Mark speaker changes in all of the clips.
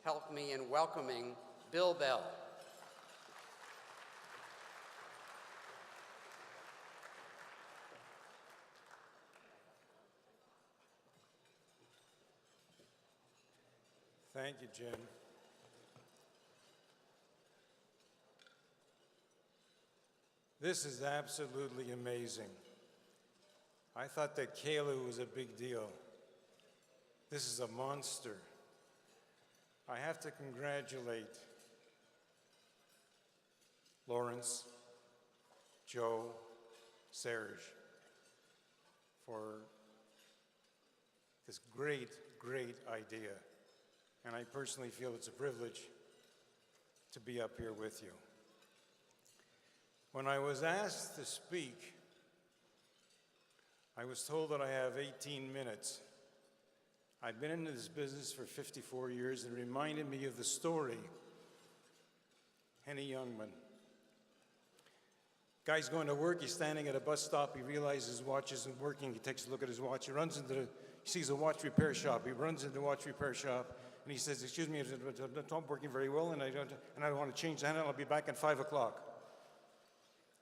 Speaker 1: help me in welcoming Bill Bell.
Speaker 2: Thank you, Jim. This is absolutely amazing. I thought that Gala was a big deal. This is a monster. I have to congratulate Lawrence, Joe, Serge for this great, great idea. And I personally feel it's a privilege to be up here with you. When I was asked to speak, I was told that I have 18 minutes. I've been in this business for 54 years and it reminded me of the story, Henny Youngman. Guy's going to work, he's standing at a bus stop, he realizes his watch isn't working, he takes a look at his watch, he sees a watch repair shop, he runs into the watch repair shop, and he says, excuse me, it's not working very well, and I don't want to change the handle, I'll be back at 5 o'clock.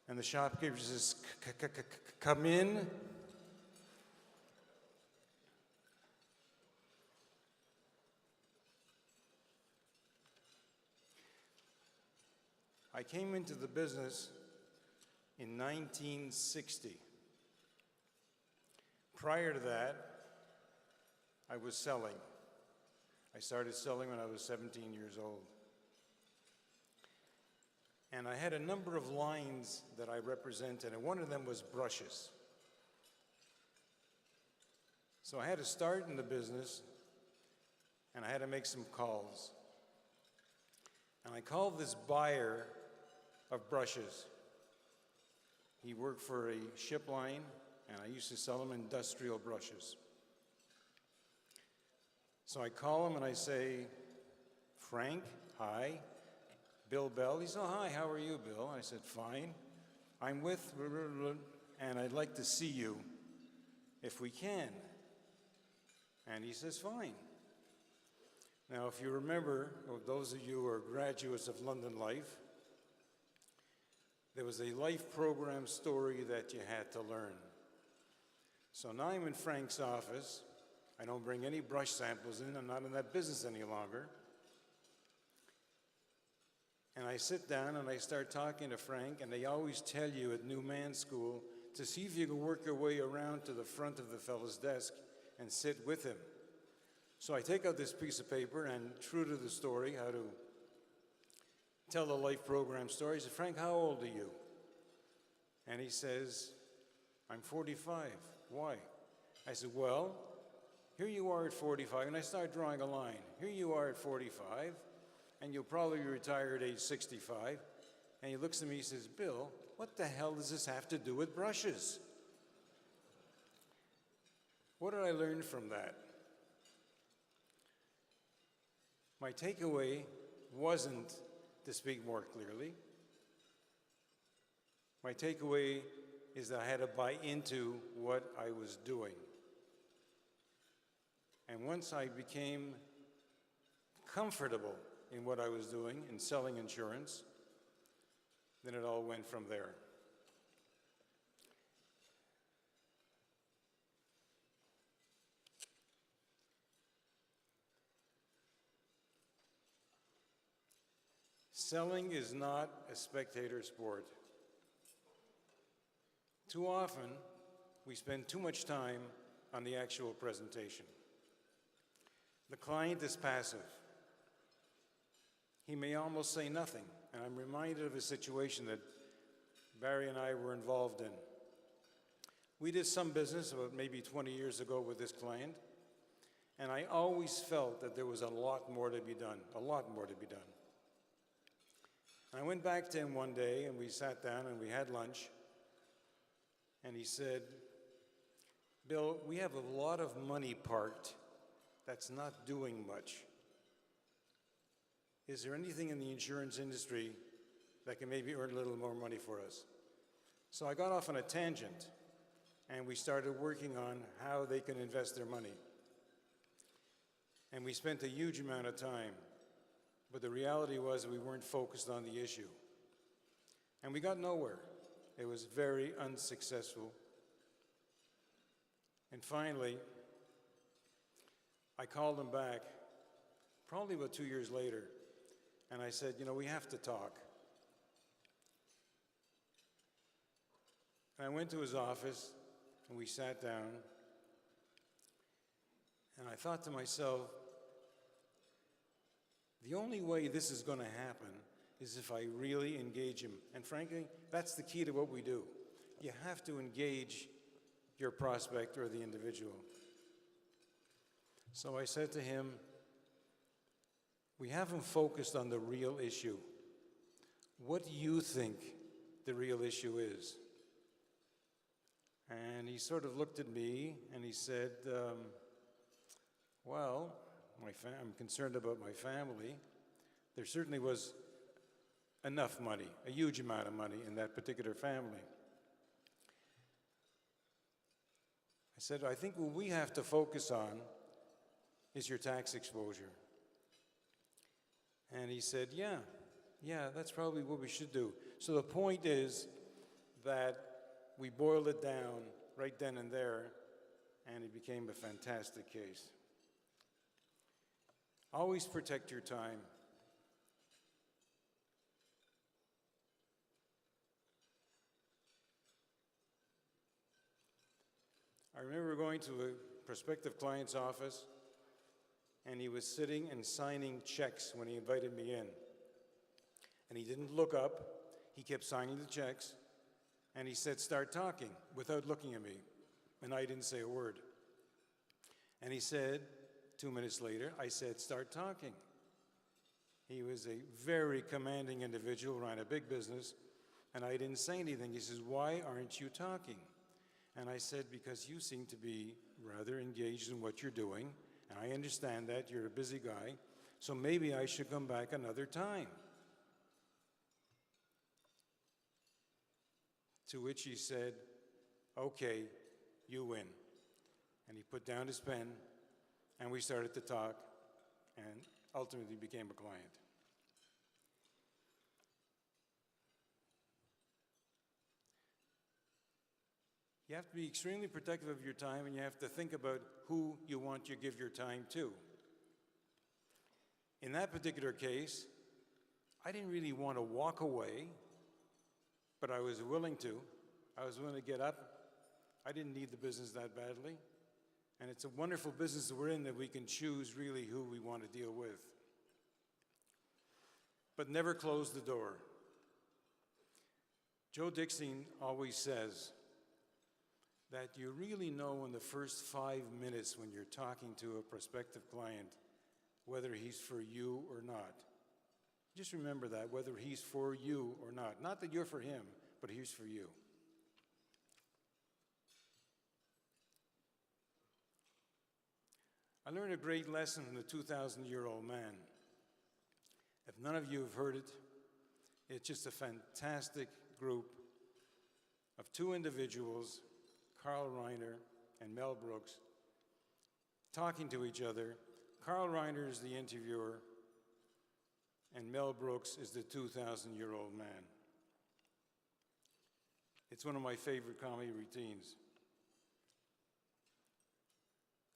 Speaker 2: And the shopkeeper says, come in. I came into the business in 1960. Prior to that, I was selling. I started selling when I was 17 years old. And I had a number of lines that I represented, and one of them was brushes. So I had to start in the business, and I had to make some calls. And I called this buyer of brushes. He worked for a ship line, and I used to sell him industrial brushes. So I call him and I say, Frank, hi. Bill Bell. He said, oh, hi, how are you, Bill? I said, fine. I'm with, and I'd like to see you if we can. And he says, fine. Now, if you remember, or those of you who are graduates of London Life, there was a life program story that you had to learn. So now I'm in Frank's office. I don't bring any brush samples in. I'm not in that business any longer. And I sit down and I start talking to Frank, and they always tell you at New Man School to see if you can work your way around to the front of the fellow's desk and sit with him. So I take out this piece of paper, and true to the story, how to tell the life program story, I said, Frank, how old are you? And he says, I'm 45. Why? I said, well, here you are at 45, and I start drawing a line. Here you are at 45, and you'll probably be retired at age 65. And he looks at me and says, Bill, what the hell does this have to do with brushes? What did I learn from that? My takeaway wasn't to speak more clearly. My takeaway is that I had to buy into what I was doing. And once I became comfortable in what I was doing, in selling insurance, then it all went from there. Selling is not a spectator sport. Too often, we spend too much time on the actual presentation. The client is passive. He may almost say nothing, and I'm reminded of a situation that Barry and I were involved in. We did some business about maybe 20 years ago with this client, and I always felt that there was a lot more to be done, a lot more to be done. I went back to him one day, and we sat down and we had lunch, and he said, Bill, we have a lot of money parked that's not doing much. Is there anything in the insurance industry that can maybe earn a little more money for us? So I got off on a tangent, and we started working on how they can invest their money. And we spent a huge amount of time. But the reality was we weren't focused on the issue. And we got nowhere. It was very unsuccessful. And finally, I called him back, probably about 2 years later, and I said, we have to talk. And I went to his office, and we sat down, and I thought to myself, the only way this is going to happen is if I really engage him. And frankly, that's the key to what we do. You have to engage your prospect or the individual. So I said to him, we haven't focused on the real issue. What do you think the real issue is? And he sort of looked at me and he said, well, I'm concerned about my family. There certainly was enough money, a huge amount of money in that particular family. I said, I think what we have to focus on is your tax exposure. And he said, yeah, that's probably what we should do. So the point is that we boiled it down right then and there, and it became a fantastic case. Always protect your time. I remember going to a prospective client's office, and he was sitting and signing checks when he invited me in. And he didn't look up, he kept signing the checks, and he said, start talking, without looking at me. And I didn't say a word. And he said, 2 minutes later, I said, start talking. He was a very commanding individual, ran a big business, and I didn't say anything. He says, why aren't you talking? And I said, because you seem to be rather engaged in what you're doing, and I understand that, you're a busy guy, so maybe I should come back another time. To which he said, okay, you win. And he put down his pen, and we started to talk, and ultimately became a client. You have to be extremely protective of your time, and you have to think about who you want to give your time to. In that particular case, I didn't really want to walk away, but I was willing to. I was willing to get up. I didn't need the business that badly. And it's a wonderful business that we're in, that we can choose really who we want to deal with. But never close the door. Joe Dixon always says that you really know in the first 5 minutes when you're talking to a prospective client whether he's for you or not. Just remember that, whether he's for you or not. Not that you're for him, but he's for you. I learned a great lesson from the 2,000-year-old man. If none of you have heard it, it's just a fantastic group of two individuals, Carl Reiner and Mel Brooks, talking to each other. Carl Reiner is the interviewer, and Mel Brooks is the 2,000-year-old man. It's one of my favorite comedy routines.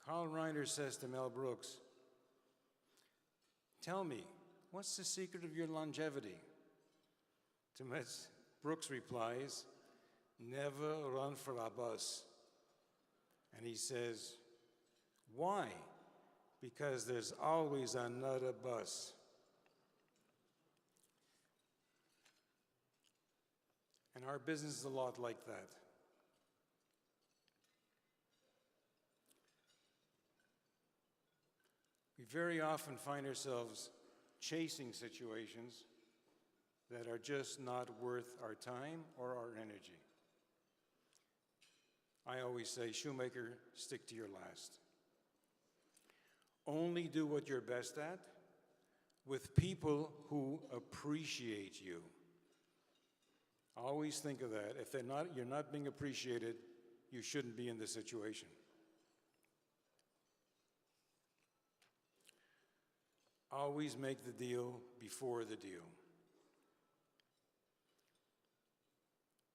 Speaker 2: Carl Reiner says to Mel Brooks, "Tell me, what's the secret of your longevity?" To which Brooks replies, "Never run for a bus." And he says, "Why?" "Because there's always another bus." And our business is a lot like that. We very often find ourselves chasing situations that are just not worth our time or our energy. I always say, shoemaker, stick to your last. Only do what you're best at with people who appreciate you. Always think of that. If you're not being appreciated, you shouldn't be in this situation. Always make the deal before the deal.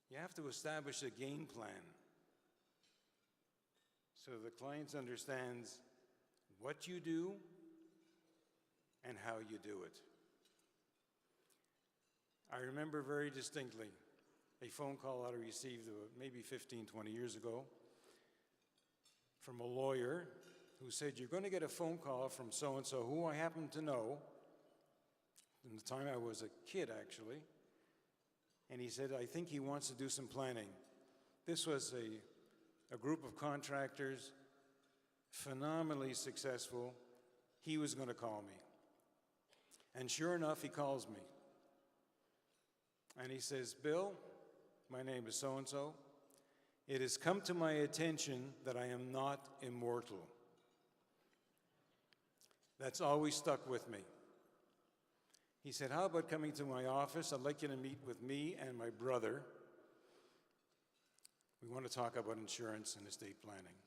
Speaker 2: You have to establish a game plan so the client understands what you do and how you do it. I remember very distinctly a phone call I received maybe 15, 20 years ago from a lawyer who said, "You're going to get a phone call from so-and-so, who I happen to know." In the time I was a kid, actually. And he said, "I think he wants to do some planning." This was a group of contractors, phenomenally successful. He was going to call me. And sure enough, he calls me. And he says, "Bill, my name is so-and-so. It has come to my attention that I am not immortal." That's always stuck with me. He said, "How about coming to my office? I'd like you to meet with me and my brother. We want to talk about insurance and estate planning."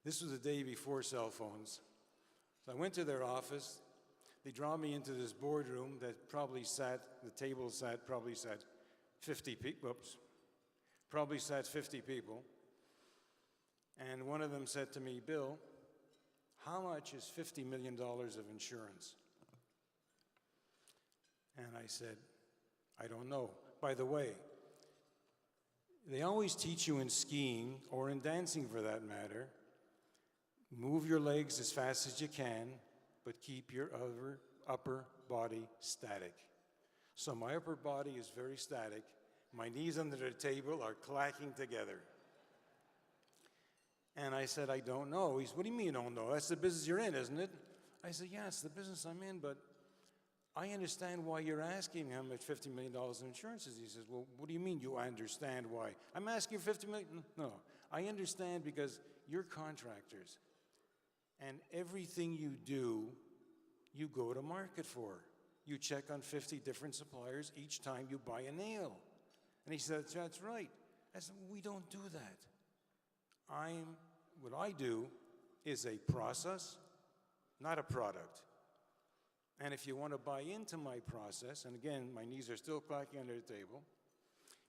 Speaker 2: This was the day before cell phones. So I went to their office. They draw me into this boardroom that probably sat 50 people. Probably sat 50 people. And one of them said to me, "Bill, how much is $50 million of insurance?" And I said, "I don't know." By the way, they always teach you in skiing, or in dancing for that matter, move your legs as fast as you can, but keep your upper body static. So my upper body is very static. My knees under the table are clacking together. And I said, "I don't know." He said, "What do you mean you don't know? That's the business you're in, isn't it?" I said, "Yeah, it's the business I'm in, but I understand why you're asking how much $50 million in insurance is." He says, "Well, what do you mean you understand why?" "I'm asking you $50 million. No, I understand because you're contractors. And everything you do, you go to market for. You check on 50 different suppliers each time you buy a nail." And he said, "That's right." I said, "We don't do that. What I do is a process, not a product. And if you want to buy into my process," and again, my knees are still clacking under the table,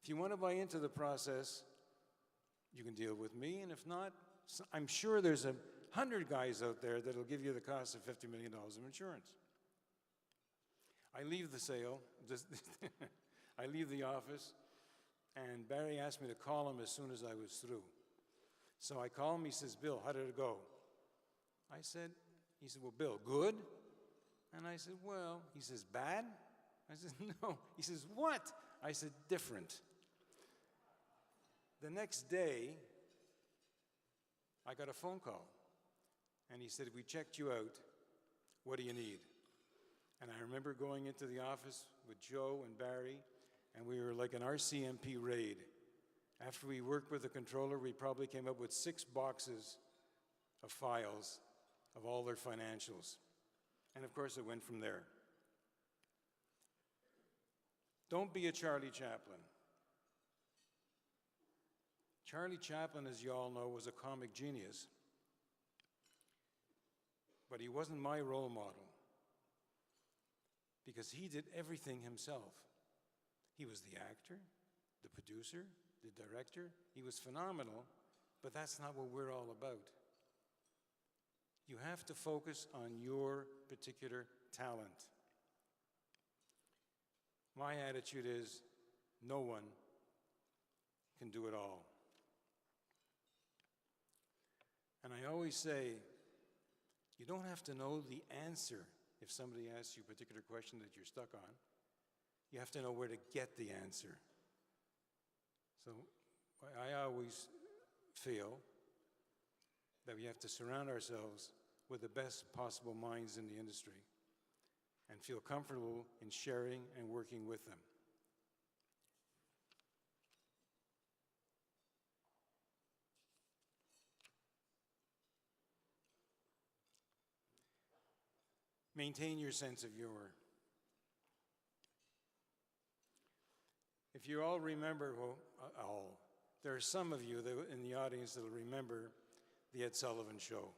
Speaker 2: "if you want to buy into the process, you can deal with me. And if not, I'm sure there's 100 guys out there that'll give you the cost of $50 million of insurance." I leave the sale, I leave the office, and Barry asked me to call him as soon as I was through. So I call him, he says, "Bill, how did it go?" He said, "Well, Bill, good?" And I said, "Well," he says, "Bad?" I said, "No." He says, "What?" I said, "Different." The next day, I got a phone call. And he said, "We checked you out. What do you need?" And I remember going into the office with Joe and Barry, and we were like an RCMP raid. After we worked with the controller, we probably came up with 6 boxes of files of all their financials. And of course, it went from there. Don't be a Charlie Chaplin. Charlie Chaplin, as you all know, was a comic genius. But he wasn't my role model because he did everything himself. He was the actor, the producer, the director. He was phenomenal, but that's not what we're all about. You have to focus on your particular talent. My attitude is, no one can do it all. And I always say, you don't have to know the answer if somebody asks you a particular question that you're stuck on. You have to know where to get the answer. So I always feel that we have to surround ourselves with the best possible minds in the industry and feel comfortable in sharing and working with them. Maintain your sense of humor. If you all remember, there are some of you in the audience that will remember the Ed Sullivan Show.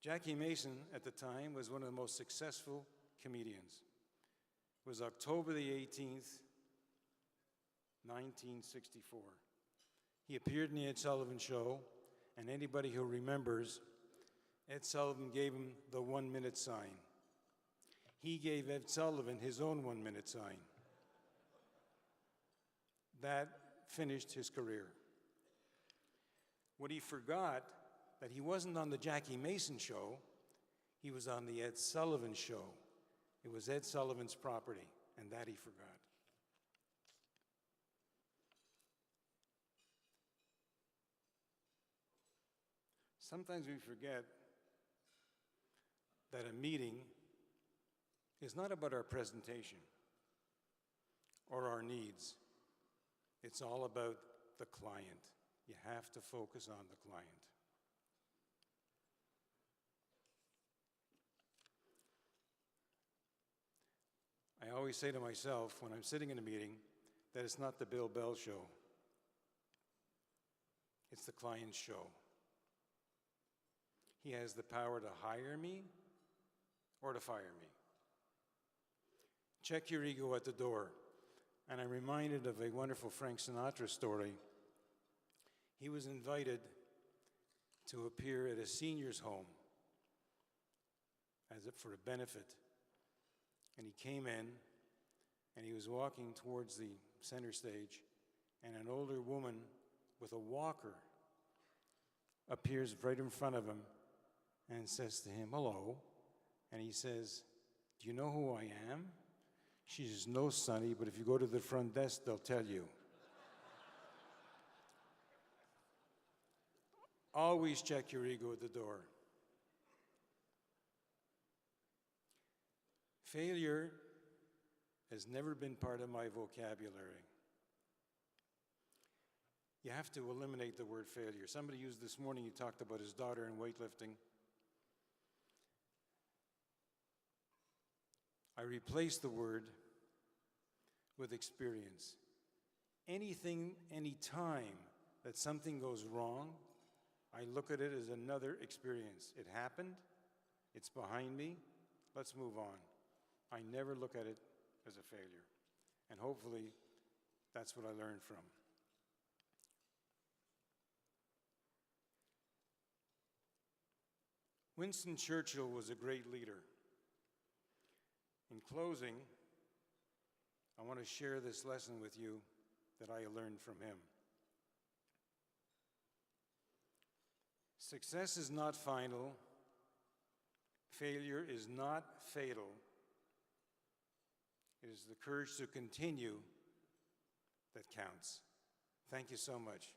Speaker 2: Jackie Mason, at the time, was one of the most successful comedians. It was October the 18th, 1964. He appeared in the Ed Sullivan Show, and anybody who remembers, Ed Sullivan gave him the 1-minute sign. He gave Ed Sullivan his own 1-minute sign. That finished his career. What he forgot, that he wasn't on the Jackie Mason Show, he was on the Ed Sullivan Show. It was Ed Sullivan's property, and that he forgot. Sometimes we forget that a meeting is not about our presentation or our needs. It's all about the client. You have to focus on the client. I always say to myself when I'm sitting in a meeting that it's not the Bill Bell show. It's the client's show. He has the power to hire me or to fire me. Check your ego at the door. And I'm reminded of a wonderful Frank Sinatra story. He was invited to appear at a senior's home for a benefit. And he came in, and he was walking towards the center stage, and an older woman with a walker appears right in front of him and says to him, "Hello." And he says, "Do you know who I am?" She says, "No, Sonny, but if you go to the front desk, they'll tell you." Always check your ego at the door. Failure has never been part of my vocabulary. You have to eliminate the word failure. Somebody used this morning, he talked about his daughter in weightlifting. I replaced the word with experience. Anything, any time that something goes wrong, I look at it as another experience. It happened, it's behind me, let's move on. I never look at it as a failure. And hopefully, that's what I learned from. Winston Churchill was a great leader. In closing, I want to share this lesson with you that I learned from him. Success is not final. Failure is not fatal. It is the courage to continue that counts. Thank you so much.